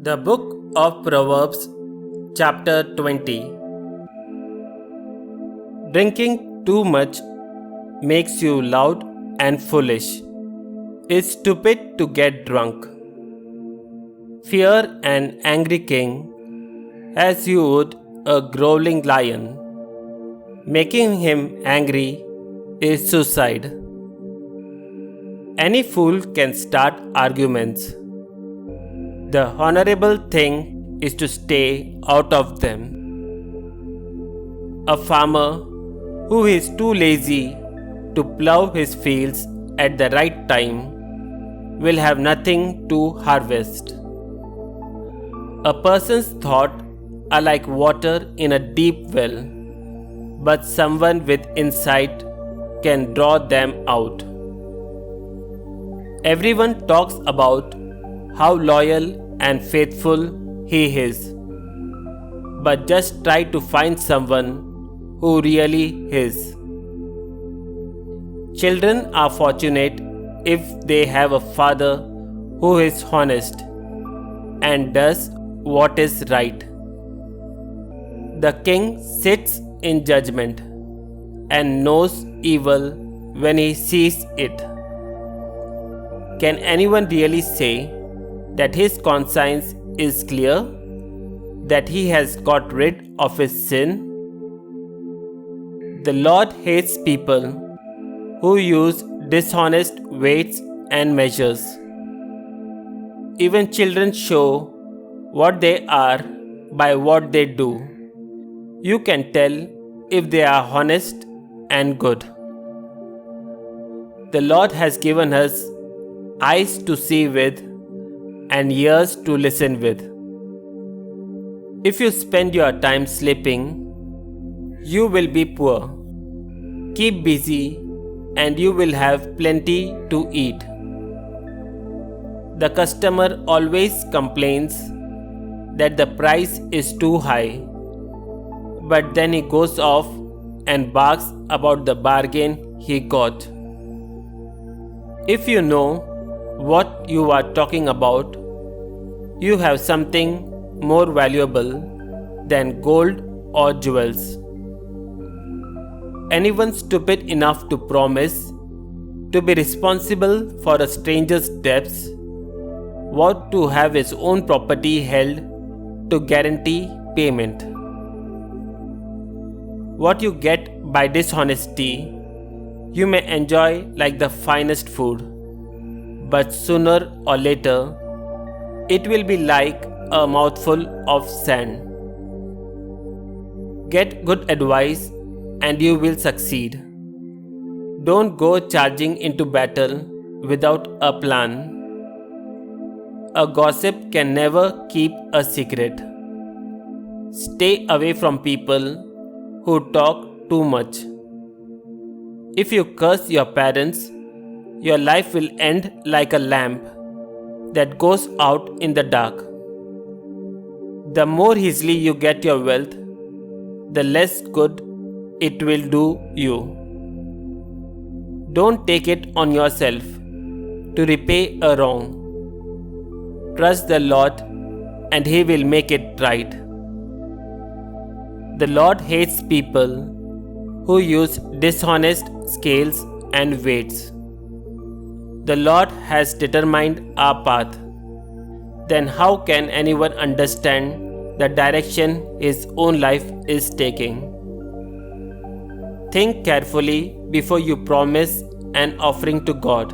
The Book of Proverbs, Chapter 20. Drinking too much makes you loud and foolish. It's stupid to get drunk. Fear an angry king as you would a growling lion. Making him angry is suicide. Any fool can start arguments. The honorable thing is to stay out of them. A farmer who is too lazy to plow his fields at the right time will have nothing to harvest. A person's thoughts are like water in a deep well, but someone with insight can draw them out. Everyone talks about how loyal and faithful he is, but just try to find someone who really is. Children are fortunate if they have a father who is honest and does what is right. The king sits in judgment and knows evil when he sees it. Can anyone really say that his conscience is clear, that he has got rid of his sin? The Lord hates people who use dishonest weights and measures. Even children show what they are by what they do. You can tell if they are honest and good. The Lord has given us eyes to see with and ears to listen with. If you spend your time sleeping, you will be poor. Keep busy and you will have plenty to eat. The customer always complains that the price is too high, but then he goes off and barks about the bargain he got. If you know what you are talking about, you have something more valuable than gold or jewels. Anyone stupid enough to promise to be responsible for a stranger's debts, what to have his own property held to guarantee payment. What you get by dishonesty, you may enjoy like the finest food, but sooner or later, it will be like a mouthful of sand. Get good advice and you will succeed. Don't go charging into battle without a plan. A gossip can never keep a secret. Stay away from people who talk too much. If you curse your parents, your life will end like a lamp that goes out in the dark. The more easily you get your wealth, the less good it will do you. Don't take it on yourself to repay a wrong. Trust the Lord and He will make it right. The Lord hates people who use dishonest scales and weights. The Lord has determined our path. Then how can anyone understand the direction his own life is taking? Think carefully before you promise an offering to God.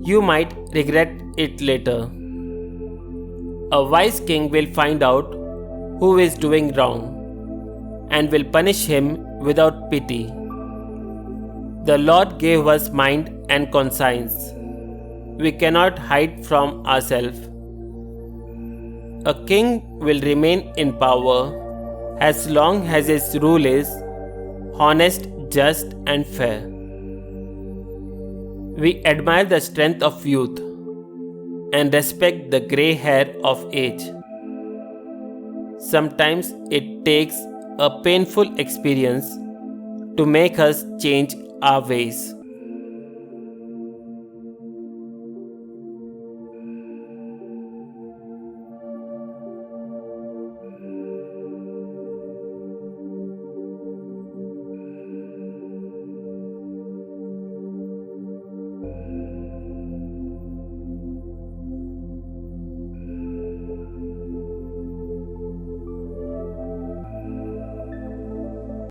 You might regret it later. A wise king will find out who is doing wrong and will punish him without pity. The Lord gave us mind and conscience. We cannot hide from ourselves. A king will remain in power as long as his rule is honest, just, and fair. We admire the strength of youth and respect the grey hair of age. Sometimes it takes a painful experience to make us change our ways.